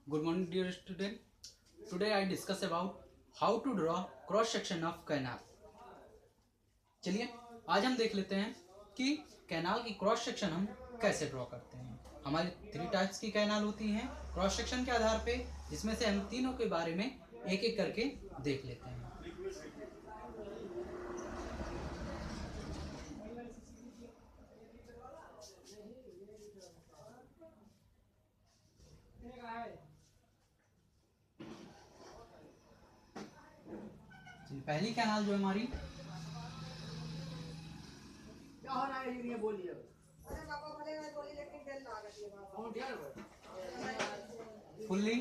Good morning, dear student. Today I discuss about how to draw cross section of canal. चलिए आज हम देख लेते हैं कि कैनाल की क्रॉस सेक्शन हम कैसे ड्रॉ करते हैं। हमारी 3 टाइप्स की कैनाल होती हैं क्रॉस सेक्शन के आधार पे, जिसमें से हम तीनों के बारे में एक एक करके देख लेते हैं। पहली कैनाल जो हमारी फुल्ली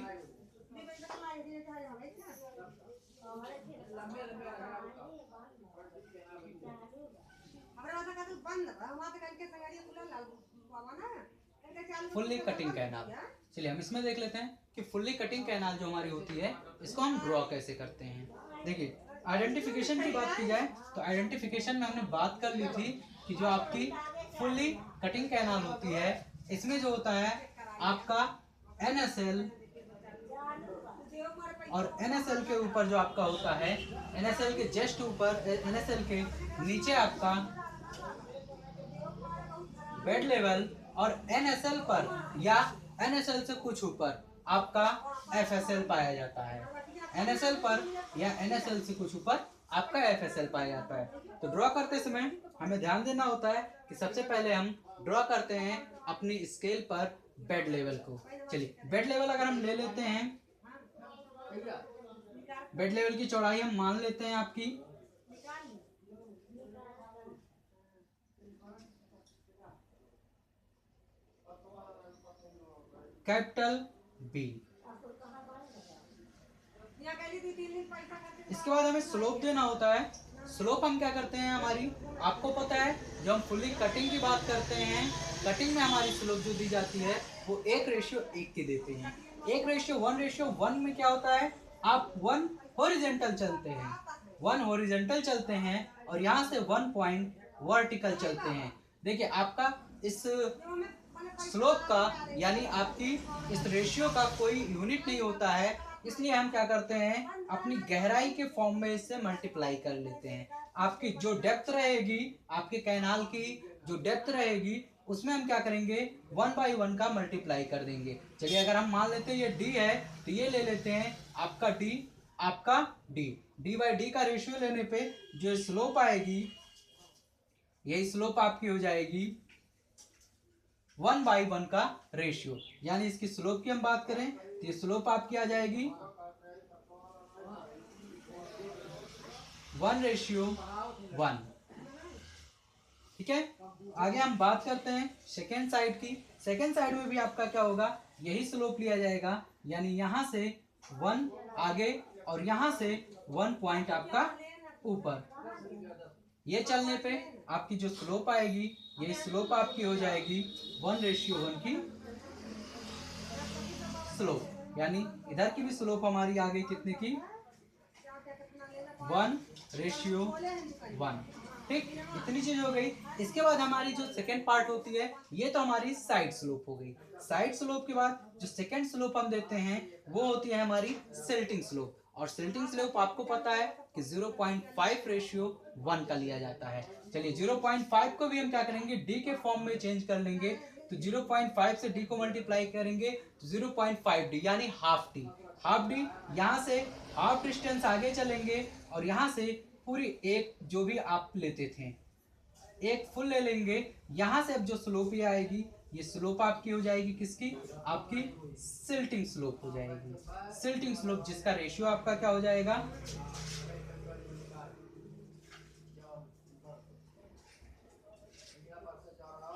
फुल्ली कटिंग कैनाल। चलिए हम इसमें देख लेते हैं कि फुल्ली कटिंग कैनाल जो हमारी होती है इसको हम ड्रॉ कैसे करते हैं। देखिए आइडेंटिफिकेशन की बात की जाए तो आइडेंटिफिकेशन में हमने बात कर ली थी कि जो आपकी फुल्ली कटिंग कैनाल होती है इसमें जो होता है आपका NSL और NSL के ऊपर जो आपका होता है NSL के जस्ट ऊपर NSL के नीचे आपका बेड लेवल और NSL पर या NSL से कुछ ऊपर आपका FSL पाया जाता है। NSL पर या NSL से कुछ ऊपर आपका FSL पाया जाता है। तो ड्रॉ करते समय हमें ध्यान देना होता है कि सबसे पहले हम ड्रॉ करते हैं अपनी स्केल पर बेड लेवल को। चलिए बेड लेवल अगर हम ले लेते हैं, बेड लेवल की चौड़ाई हम मान लेते हैं आपकी कैपिटल B। इसके बाद हमें स्लोप देना होता है। स्लोप हम क्या करते हैं, हमारी आपको पता है जब हम फुल्ली कटिंग की बात करते हैं, कटिंग में हमारी स्लोप जो दी जाती है वो 1:1 की देते हैं। 1:1 में क्या होता है, आप 1 हॉरिजॉन्टल चलते हैं, 1 हॉरिजॉन्टल चलते हैं और यहाँ से 1 पॉइंट वर्टिकल चलते हैं। देखिए आपका इस स्लोप का यानी आपकी इस रेशियो का कोई यूनिट नहीं होता है, इसलिए हम क्या करते हैं अपनी गहराई के फॉर्म में इससे मल्टीप्लाई कर लेते हैं। आपकी जो डेप्थ रहेगी, आपके कैनाल की जो डेप्थ रहेगी उसमें हम क्या करेंगे 1/1 का मल्टीप्लाई कर देंगे। चलिए अगर हम मान लेते हैं ये D है तो ये ले लेते हैं आपका D, आपका D/D का रेशियो लेने पे जो स्लोप आएगी यही स्लोप आपकी हो जाएगी 1/1 का रेशियो। यानी इसकी स्लोप की हम बात करें तो ये स्लोप आपकी आ जाएगी 1:1। ठीक है, आगे हम बात करते हैं सेकेंड साइड की। सेकेंड साइड में भी आपका क्या होगा, यही स्लोप लिया जाएगा, यानी यहां से 1 आगे और यहां से 1 पॉइंट आपका ऊपर। ये चलने पे आपकी जो स्लोप आएगी ये स्लोप आपकी हो जाएगी 1:1 की स्लोप। यानी इधर की भी स्लोप हमारी आ गई कितने की 1:1। ठीक, इतनी चीज हो गई। इसके बाद हमारी जो सेकेंड पार्ट होती है ये तो हमारी साइड स्लोप हो गई। साइड स्लोप के बाद जो सेकेंड स्लोप हम देते हैं वो होती है हमारी सिल्टिंग स्लोप। और सिल्टिंग स्लोप आपको पता है कि 0.5:1 का लिया जाता है। चलिए 0.5 को भी हम क्या करेंगे D के फॉर्म में चेंज कर लेंगे। तो 0.5 से D को मल्टीप्लाई करेंगे तो 0.5D यानी हाफ D। यहाँ से हाफ डिस्टेंस आगे चलेंगे और यहाँ से पूरी एक जो भी आप लेते थे एक फुल ले लेंगे। यहाँ से अब जो स्लोप ये आएगी ये स्लोप आपकी हो जाएगी किसकी, आपकी सिल्टिंग स्लोप हो जाएगी। सिल्टिंग स्लोप जिसका रेशियो आपका क्या हो जाएगा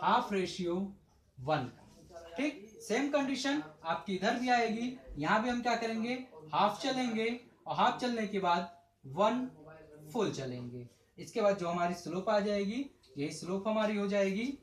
1/2:1। ठीक, सेम कंडीशन आपकी इधर भी आएगी। यहां भी हम क्या करेंगे हाफ चलेंगे और हाफ चलने के बाद 1 फुल चलेंगे। इसके बाद जो हमारी स्लोप आ जाएगी यही स्लोप हमारी हो जाएगी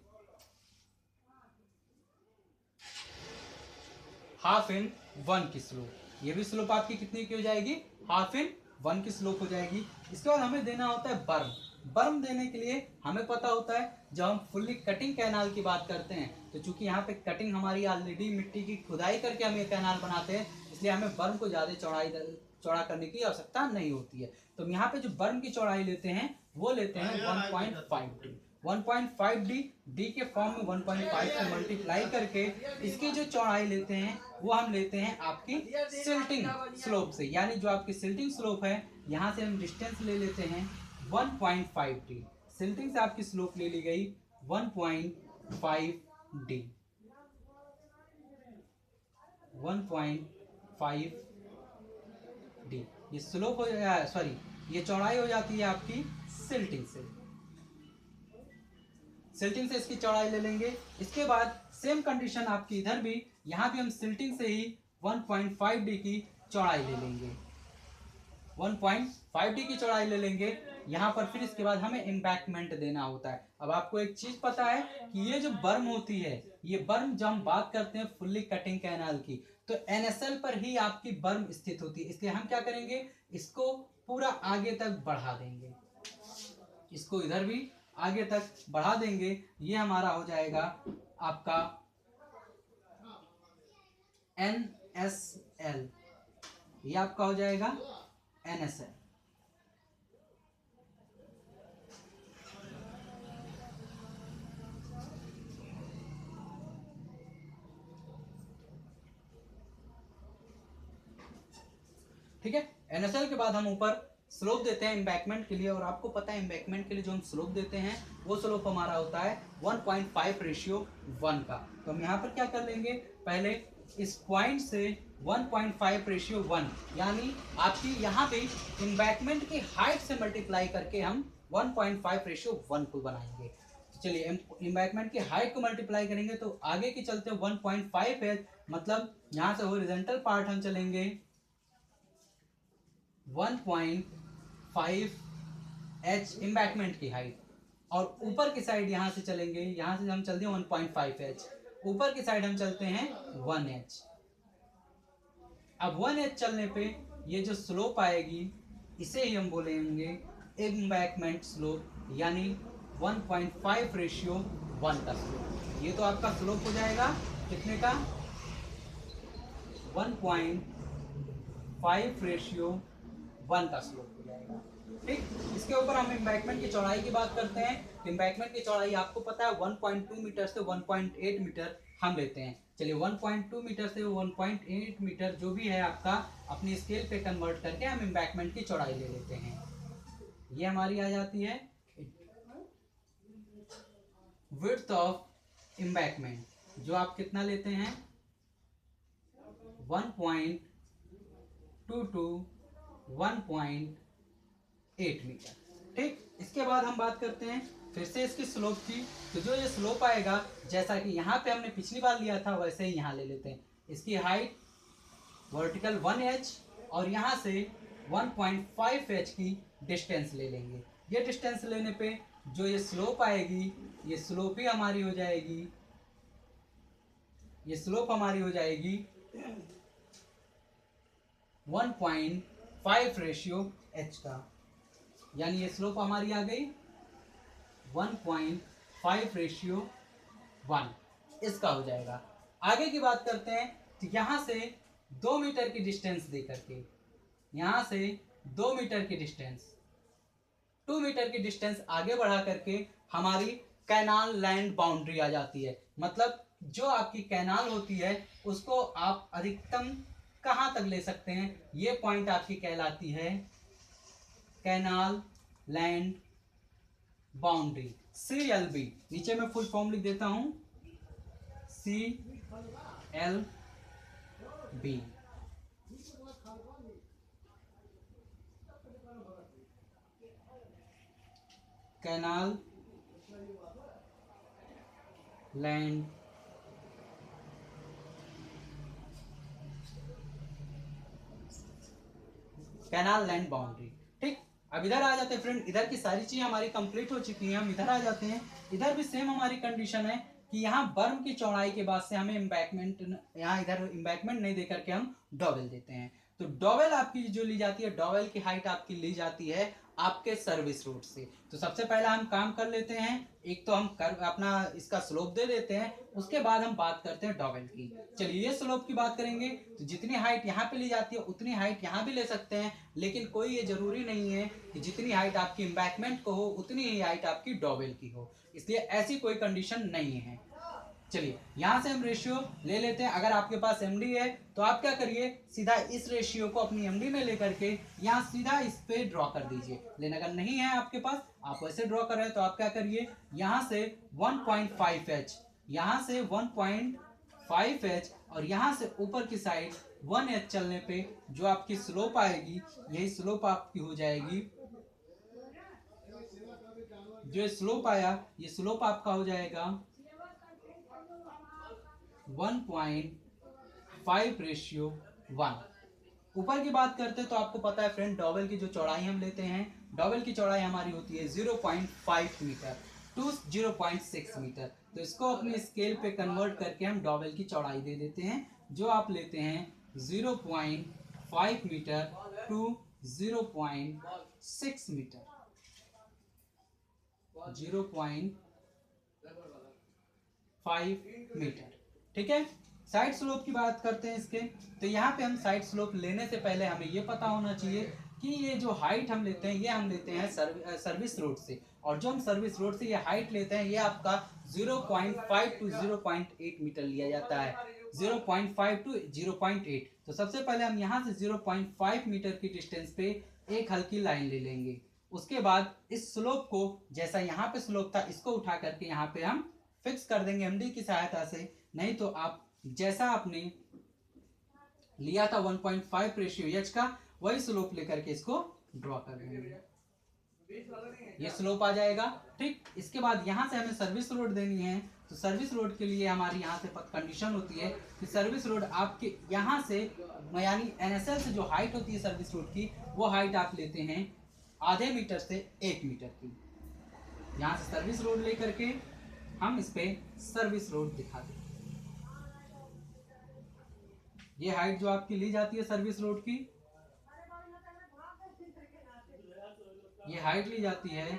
1/2 की स्लोप। ये भी स्लोप आपकी कितनी की हो जाएगी 1/2 की स्लोप हो जाएगी। इसके बाद हमें देना होता है बर्म। बर्म देने के लिए हमें पता होता है जब हम फुल्ली कटिंग कैनाल की बात करते हैं, तो चूंकि यहाँ पे कटिंग हमारी ऑलरेडी मिट्टी की खुदाई करके हम ये कैनाल बनाते हैं, इसलिए हमें बर्म को ज़्यादा चौड़ा करने की आवश्यकता नहीं होती है। तो हम यहाँ पे जो बर्म की चौड़ाई लेते हैं वो लेते हैं 1.5D। 1.5D डी के फॉर्म में 1.5 से मल्टीप्लाई करके इसकी जो चौड़ाई लेते हैं वो हम लेते हैं आपकी सिल्टिंग स्लोप से, यानी जो आपकी सिल्टिंग स्लोप है यहाँ से हम डिस्टेंस ले लेते हैं 1.5D। सिल्टिंग से आपकी स्लोप ले ली गई 1.5D। 1.5D ये स्लोप हो जाए, सॉरी ये चौड़ाई हो जाती है आपकी सिल्टिंग से। सिल्टिंग से इसकी चौड़ाई ले लेंगे। इसके बाद सेम कंडीशन आपकी इधर भी, यहाँ भी हम सिल्टिंग से ही 1.5D की चौड़ाई ले लेंगे। 1.5D की चौड़ाई ले लेंगे यहाँ पर। फिर इसके बाद हमें एम्बैंकमेंट देना होता है। अब आपको एक चीज पता है कि ये जो बर्म होती है, ये बर्म जब हम बात करते हैं फुल्ली कटिंग कैनाल की, तो NSL पर ही आपकी बर्म स्थित होती है। इसलिए हम क्या करेंगे, इसको पूरा आगे तक बढ़ा देंगे, इसको इधर भी आगे तक बढ़ा देंगे। ये हमारा हो जाएगा आपका NSL, ये आपका हो जाएगा NSL। ठीक है, NSL के बाद हम ऊपर स्लोप देते हैं एम्बैंकमेंट के लिए। और आपको पता है एम्बैंकमेंट के लिए जो हम स्लोप देते हैं वो स्लोप हमारा होता है 1.5:1 का। तो हम यहाँ पर क्या कर लेंगे, पहले इस पॉइंट से 1.5:1, यानी आपकी यहाँ पे एम्बैंकमेंट की हाइट से मल्टीप्लाई करके हम 1.5:1 को बनाएंगे। तो चलिए एम्बैंकमेंट की हाइट को मल्टीप्लाई करेंगे तो आगे की चलते 1.5 है, मतलब यहाँ से हॉरिजॉन्टल पार्ट हम चलेंगे 1.5H एम्बैंकमेंट की हाइट, और ऊपर की साइड यहाँ से चलेंगे, यहाँ से हम चलते हैं 1.5H, ऊपर की साइड हम चलते हैं 1H। अब 1H चलने पे ये जो स्लोप आएगी इसे ही हम बोलेंगे एम्बैंकमेंट स्लोप, यानी 1.5:1 का स्लोप। ये तो आपका स्लोप हो जाएगा कितने का, 1.5:1 का स्लोप हो जाएगा। ठीक, इसके ऊपर हम एम्बैंकमेंट की चौड़ाई की बात करते हैं। एम्बैंकमेंट की चौड़ाई आपको पता है 1.2 मीटर से 1.8 मीटर हम लेते हैं। चलिए 1.2 मीटर से 1.8 मीटर जो भी है आपका, अपनी स्केल पे कन्वर्ट करके हम एम्बैंकमेंट की चौड़ाई ले लेते हैं। ये हमारी आ जाती है विड्थ ऑफ एम्बैंकमेंट, जो आप कितना लेते हैं 1.2 to 1.8 मीटर। ठीक, इसके बाद हम बात करते हैं फिर से इसकी स्लोप की। तो जो ये स्लोप आएगा, जैसा कि यहाँ पे हमने पिछली बार लिया था वैसे ही यहाँ ले लेते हैं। इसकी हाइट वर्टिकल 1H और यहाँ से 1.5H की डिस्टेंस ले लेंगे। ये डिस्टेंस लेने पे जो ये स्लोप आएगी, ये स्लोप ही हमारी हो जाएगी, ये स्लोप हमारी हो जाएगी 1.5:H का, यानी ये स्लोप हमारी आ गई 1.5:1 इसका हो जाएगा। आगे की बात करते हैं, तो यहाँ से 2 मीटर की डिस्टेंस दे करके, यहाँ से 2 मीटर की डिस्टेंस, 2 मीटर की डिस्टेंस आगे बढ़ा करके हमारी कैनाल लैंड बाउंड्री आ जाती है। मतलब जो आपकी कैनाल होती है उसको आप अधिकतम कहाँ तक ले सकते हैं, ये पॉइंट आपकी कहलाती है कैनाल लैंड बाउंड्री, CLB। नीचे मैं फुल फॉर्म लिख देता हूं, CLB। Canal land canal land boundary. ठीक, अब इधर आ जाते हैं फ्रेंड, इधर की सारी चीजें हमारी कंप्लीट हो चुकी हैं। हम इधर आ जाते हैं। इधर भी सेम हमारी कंडीशन है कि यहाँ बर्म की चौड़ाई के बाद से हमें एम्बैंकमेंट, यहाँ इधर एम्बैंकमेंट नहीं देकर के हम डॉवेल देते हैं। तो डॉवेल आपकी जो ली जाती है, डॉवेल की हाइट आपकी ली जाती है आपके सर्विस रोड से। तो सबसे पहला हम काम कर लेते हैं, एक तो हम अपना इसका स्लोप दे देते हैं, उसके बाद हम बात करते हैं डॉवेल की। चलिए ये स्लोप की बात करेंगे तो जितनी हाइट यहाँ पे ली जाती है उतनी हाइट यहाँ भी ले सकते हैं, लेकिन कोई ये जरूरी नहीं है कि जितनी हाइट आपकी एम्बैंकमेंट को हो उतनी ही हाइट आपकी डॉवेल की हो, इसलिए ऐसी कोई कंडीशन नहीं है। चलिए यहां से हम रेशियो ले लेते हैं। अगर आपके पास एमडी है तो आप क्या करिए, सीधा इस रेशियो को अपनी एमडी में लेकर के यहाँ सीधा इस पे ड्रॉ कर दीजिए। लेकिन अगर नहीं है आपके पास, आप वैसे ड्रॉ कर रहे हैं, तो आप क्या करिए, यहाँ से 1.5H, यहाँ से 1.5H और यहाँ से ऊपर की साइड 1H चलने पे जो आपकी स्लोप आएगी, यही स्लोप आपकी हो जाएगी। जो स्लोप आया, ये स्लोप आपका हो जाएगा 1.5:1। ऊपर की बात करते हैं तो आपको पता है फ्रेंड, डॉवेल की जो चौड़ाई हम लेते हैं, डॉवेल की चौड़ाई हमारी होती है 0.5 मीटर टू 0.6 मीटर। तो इसको अपने स्केल पे कन्वर्ट करके हम डॉवेल की चौड़ाई दे देते हैं, जो आप लेते हैं 0.5 मीटर टू 0.6 मीटर, 0.5 मीटर। ठीक है, साइड स्लोप की बात करते हैं इसके। तो यहाँ पे हम साइड स्लोप लेने से पहले हमें ये पता होना चाहिए कि ये जो हाइट हम लेते हैं, ये हम लेते हैं सर्विस रोड से, और जो हम सर्विस रोड से ये हाइट लेते हैं, ये आपका 0.5 टू 0.8 मीटर लिया जाता है, 0.5 टू 0.8। तो सबसे पहले हम यहाँ से 0.5 मीटर की डिस्टेंस पे एक हल्की लाइन ले लेंगे। उसके बाद इस स्लोप को, जैसा यहाँ पे स्लोप था, इसको उठा करके यहाँ पे हम फिक्स कर देंगे एमडी की सहायता से। नहीं तो आप जैसा आपने लिया था 1.5 रेशियो एच का, वही स्लोप लेकर के इसको ड्रॉ कर देंगे, ये स्लोप आ जाएगा। ठीक, इसके बाद यहां से हमें सर्विस रोड देनी है। तो सर्विस रोड के लिए हमारी यहाँ से कंडीशन होती है कि सर्विस रोड आपके यहाँ से, यानी एनएसएल से जो हाइट होती है सर्विस रोड की, वो हाइट आप लेते हैं आधे मीटर से 1 मीटर की। यहाँ से सर्विस रोड लेकर के हम इस पे सर्विस रोड दिखा दें। ये हाइट जो आपकी ली जाती है सर्विस रोड की, ये हाइट ली जाती है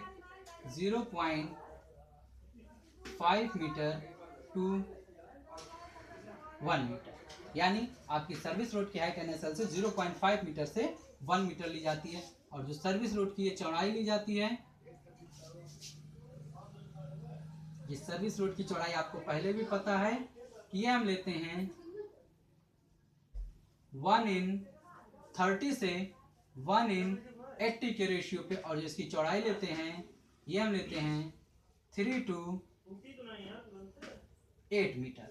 0.5 मीटर टू 1 मीटर, यानी आपकी सर्विस रोड की हाइट एनएसएल से 0.5 मीटर से 1 मीटर ली जाती है। और जो सर्विस रोड की ये चौड़ाई ली जाती है, ये सर्विस रोड की चौड़ाई आपको पहले भी पता है कि ये हम लेते हैं 1:30 से 1:80 के रेशियो पे, और जिसकी चौड़ाई लेते हैं, ये हम लेते हैं 3 to 8 मीटर।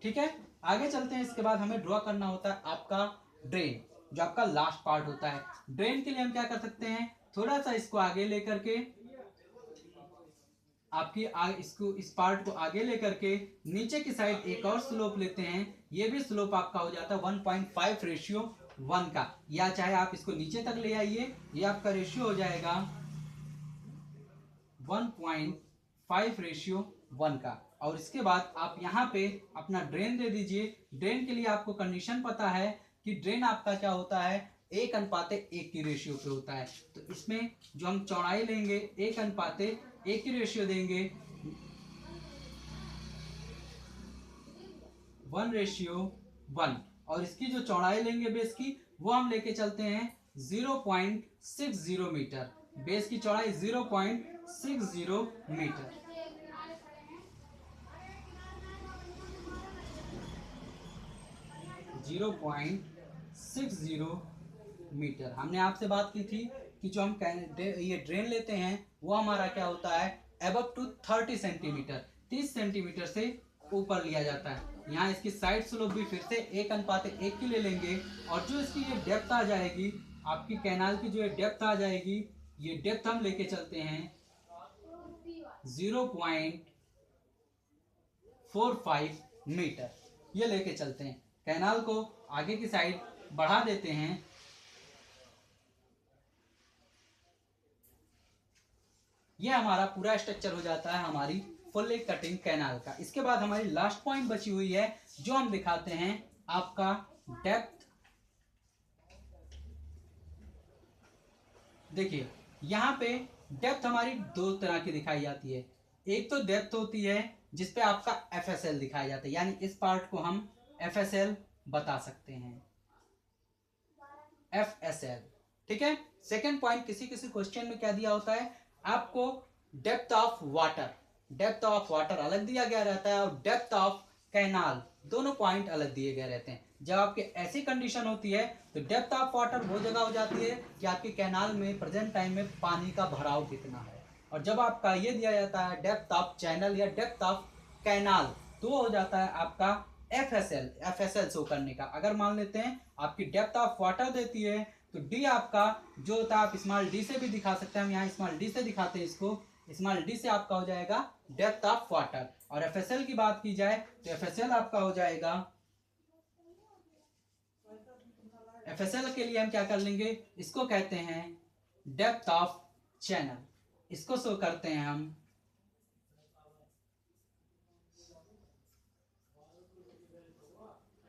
ठीक है, आगे चलते हैं। इसके बाद हमें ड्रॉ करना होता है आपका ड्रेन, जो आपका लास्ट पार्ट होता है। ड्रेन के लिए हम क्या कर सकते हैं, थोड़ा सा इसको आगे लेकर के, इसको, इस पार्ट को आगे लेकर के नीचे की साइड एक और स्लोप लेते हैं। ये भी स्लोप आपका हो जाता है 1.5:1 का, या चाहे आप इसको नीचे तक ले आइए, ये आपका रेशियो हो जाएगा 1.5:1 का। और इसके बाद आप यहाँ पे अपना ड्रेन दे दीजिए। ड्रेन के लिए आपको कंडीशन पता है कि ड्रेन आपका क्या होता है, 1:1 की रेशियो पे होता है। तो इसमें जो हम चौड़ाई लेंगे 1:1 की रेशियो देंगे, 1:1, और इसकी जो चौड़ाई लेंगे बेस की, वो हम लेके चलते हैं 0.60 मीटर। बेस की चौड़ाई 0.60 मीटर। मीटर। हमने आपसे बात की थी कि जो हम ये ड्रेन लेते हैं, वो हमारा क्या होता है, अबव टू 30 सेंटीमीटर, 30 सेंटीमीटर से ऊपर लिया जाता है। यहाँ इसकी साइड स्लोप भी फिर से 1:1 की ले लेंगे, और जो इसकी ये डेप्थ आ जाएगी, आपकी कैनाल की जो डेप्थ आ जाएगी, ये डेप्थ हम लेके चलते हैं 0.45 मीटर, ये लेके चलते हैं। कैनाल को आगे की साइड बढ़ा देते हैं, ये हमारा पूरा स्ट्रक्चर हो जाता है हमारी फुल कटिंग कैनाल का। इसके बाद हमारी लास्ट पॉइंट बची हुई है, जो हम दिखाते हैं आपका डेप्थ। देखिए यहाँ पे डेप्थ हमारी दो तरह की दिखाई जाती है। एक तो डेप्थ होती है जिसपे आपका FSL दिखाया जाता है, यानी इस पार्ट को हम FSL बता सकते हैं, FSL। ठीक है। सेकेंड पॉइंट, किसी किसी क्वेश्चन में क्या दिया होता है आपको, depth of water, depth of water अलग दिया गया रहता है और डेप्थ ऑफ कैनाल, दोनों पॉइंट अलग दिए गए रहते हैं। जब आपके ऐसी कंडीशन होती है तो डेप्थ ऑफ वाटर वो जगह हो जाती है कि आपके कैनाल में प्रेजेंट टाइम में पानी का भराव कितना है, और जब आपका ये दिया जाता है डेप्थ ऑफ चैनल या डेप्थ ऑफ कैनाल, तो वो हो जाता है आपका FSL, FSL शो करने का। अगर मान लेते हैं आपकी डेप्थ ऑफ वाटर देती है तो डी आपका जो होता है, आप स्मॉल डी से भी दिखा सकते हैं, हम यहाँ स्मॉल डी से दिखाते हैं इसको, स्मॉल डी से आपका हो जाएगा डेप्थ ऑफ वाटर। और FSL की बात की जाए तो FSL आपका हो जाएगा, FSL के लिए हम क्या कर लेंगे, इसको कहते हैं डेप्थ ऑफ चैनल, इसको शो करते हैं हम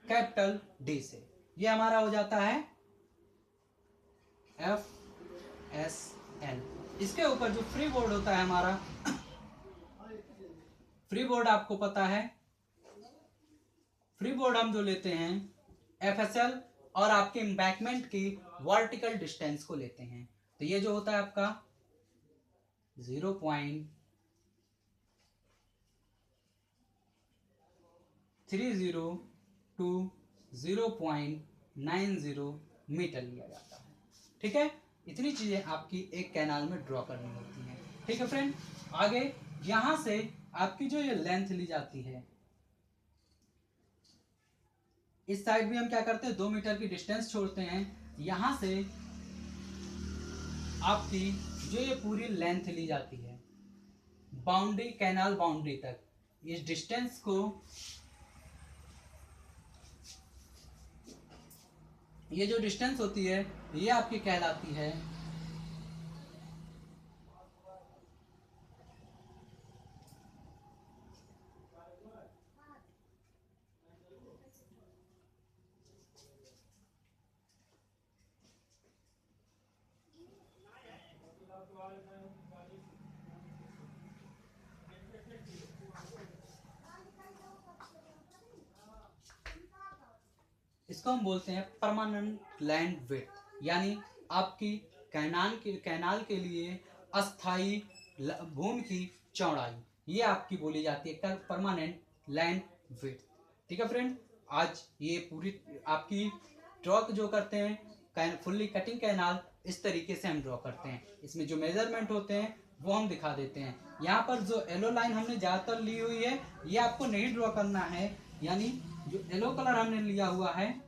कैपिटल डी से। ये हमारा हो जाता है FSL। इसके ऊपर जो फ्री बोर्ड होता है हमारा, फ्री बोर्ड आपको पता है, फ्री बोर्ड हम जो लेते हैं FSL और आपके एम्बैंकमेंट की वर्टिकल डिस्टेंस को लेते हैं। तो ये जो होता है आपका 0.30 टू 0.90 मीटर लिया जाता है। ठीक है, इतनी चीजें आपकी एक कैनाल में ड्रॉ करनी होती हैं। ठीक है फ्रेंड, आगे यहां से आपकी जो ये लेंथ ली जाती है, इस साइड भी हम क्या करते हैं 2 मीटर की डिस्टेंस छोड़ते हैं। यहां से आपकी जो ये पूरी लेंथ ली जाती है बाउंड्री, कैनाल बाउंड्री तक, इस डिस्टेंस को, ये जो डिस्टेंस होती है ये आपकी कहलाती है इसको हम बोलते हैं परमानेंट लैंड विड्थ, यानी आपकी कैनाल के लिए अस्थाई भूमि की चौड़ाई, ये आपकी बोली जाती है परमानेंट लैंड विड्थ। ठीक है फ्रेंड, आज ये पूरी आपकी ड्रॉ जो करते हैं फुल्ली कटिंग कैनाल, इस तरीके से हम ड्रॉ करते हैं। इसमें जो मेजरमेंट होते हैं वो हम दिखा देते हैं। यहाँ पर जो येलो लाइन हमने ज़्यादातर ली हुई है ये आपको नहीं ड्रॉ करना है, यानी जो येलो कलर हमने लिया हुआ है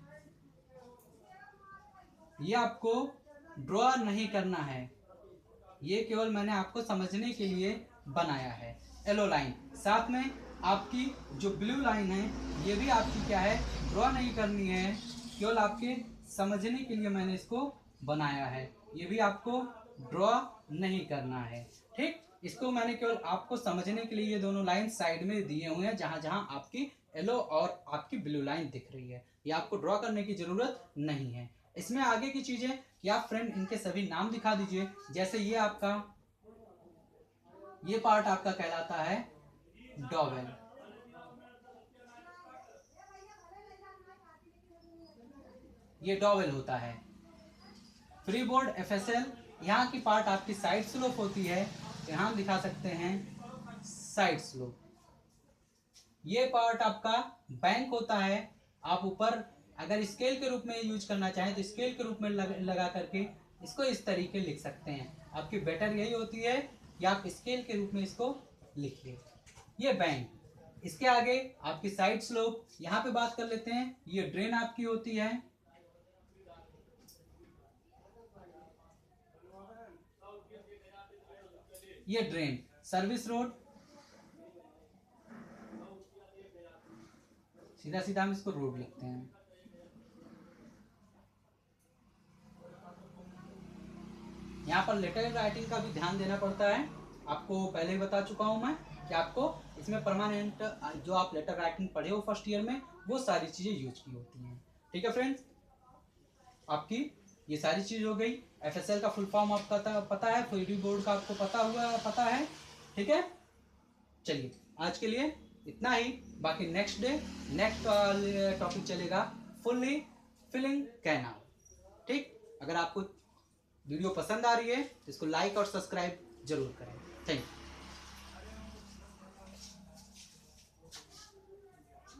ये आपको ड्रॉ नहीं करना है, ये केवल मैंने आपको समझने के लिए बनाया है। येलो लाइन, साथ में आपकी जो ब्लू लाइन है ये भी आपकी क्या है, ड्रॉ नहीं करनी है, केवल आपके समझने के लिए मैंने इसको बनाया है, ये भी आपको ड्रॉ नहीं करना है। ठीक, इसको मैंने केवल आपको समझने के लिए ये दोनों लाइन साइड में दिए हुए हैं, जहां जहां आपकी येलो और आपकी ब्लू लाइन दिख रही है, ये आपको ड्रॉ करने की जरूरत नहीं है। इसमें आगे की चीजें कि आप फ्रेंड इनके सभी नाम दिखा दीजिए। जैसे ये आपका, ये पार्ट आपका कहलाता है डॉवेल, ये डॉवेल होता है। फ्री बोर्ड FSL, यहाँ की पार्ट आपकी साइड स्लोप होती है, यहाँ हम दिखा सकते हैं साइड स्लोप। ये पार्ट आपका बैंक होता है, आप ऊपर अगर स्केल के रूप में यूज करना चाहें तो स्केल के रूप में लगा करके इसको इस तरीके लिख सकते हैं। आपकी बेटर यही होती है कि आप स्केल के रूप में इसको लिखिए। ये बैंक, इसके आगे आपकी साइड स्लोप, यहाँ पे बात कर लेते हैं, ये ड्रेन आपकी होती है, ये ड्रेन सर्विस रोड, सीधा सीधा हम इसको रोड लिखते हैं। यहाँ पर लेटर राइटिंग का भी ध्यान देना पड़ता है, आपको पहले ही बता चुका हूं मैं कि आपको इसमें परमानेंट जो आप लेटर राइटिंग पढ़े हो फर्स्ट ईयर में वो सारी चीजें यूज की होती हैं। ठीक है फ्रेंड्स, आपकी ये सारी चीज़ हो गई। FSL का फुल फॉर्म आपका पता है, फ्री बोर्ड का आपको पता है, ठीक है। चलिए आज के लिए इतना ही, बाकी नेक्स्ट डे नेक्स्ट टॉपिक चलेगा फुल्ली फिलिंग कैनाल, ठीक। अगर आपको वीडियो पसंद आ रही है तो इसको लाइक और सब्सक्राइब जरूर करें। Thank you.